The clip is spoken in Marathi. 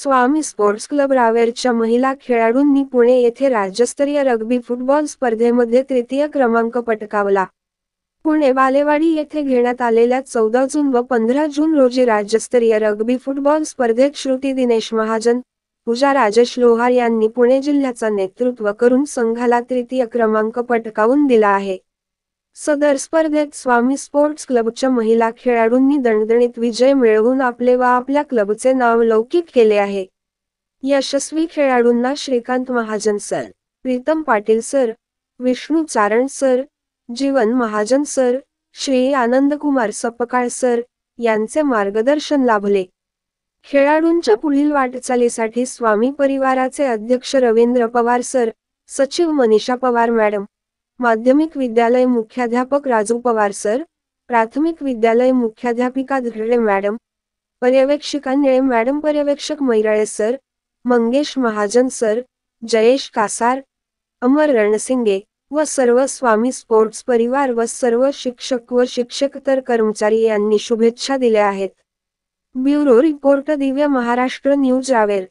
स्वामी स्पोर्ट्स क्लब रावेरच्या महिला खेळाडूंनी पुणे येथे राज्यस्तरीय रग्बी फुटबॉल स्पर्धेमध्ये तृतीय क्रमांक पटकावला. पुणे बालेवाडी येथे घेण्यात आलेल्या 14 जून व 15 जून रोजी राज्यस्तरीय रग्बी फुटबॉल स्पर्धेत श्रुती दिनेश महाजन, पूजा राजेश लोहार यांनी पुणे जिल्ह्याचा नेतृत्व करून संघाला तृतीय क्रमांक पटकावून दिला आहे. सदर स्पर्धेत स्वामी स्पोर्ट्स क्लबच्या महिला खेळाडूंनी दणदणीत विजय मिळवून आपले व आपल्या क्लबचे नाव लौकिक केले आहे. यशस्वी खेळाडूंना श्रीकांत महाजन सर, प्रीतम पाटील सर, विष्णू चारण सर, जीवन महाजन सर, श्री आनंदकुमार सपकाळ सर यांचे मार्गदर्शन लाभले. खेळाडूंच्या पुढील वाटचालीसाठी स्वामी परिवाराचे अध्यक्ष रवींद्र पवार सर, सचिव मनीषा पवार मॅडम, माध्यमिक विद्यालय मुख्याध्यापक राजू पवार सर, प्राथमिक विद्यालय मुख्याध्यापिका धुर्रे मॅडम, पर्यवेक्षिका निळे मॅडम, पर्यवेक्षक मैराळे सर, मंगेश महाजन सर, जयेश कासार, अमर रणसिंगे व सर्व स्वामी स्पोर्ट्स परिवार व सर्व शिक्षक व शिक्षकेतर कर्मचारी यांनी शुभेच्छा दिल्या आहेत. Bureau report Divya Maharashtra news Raver.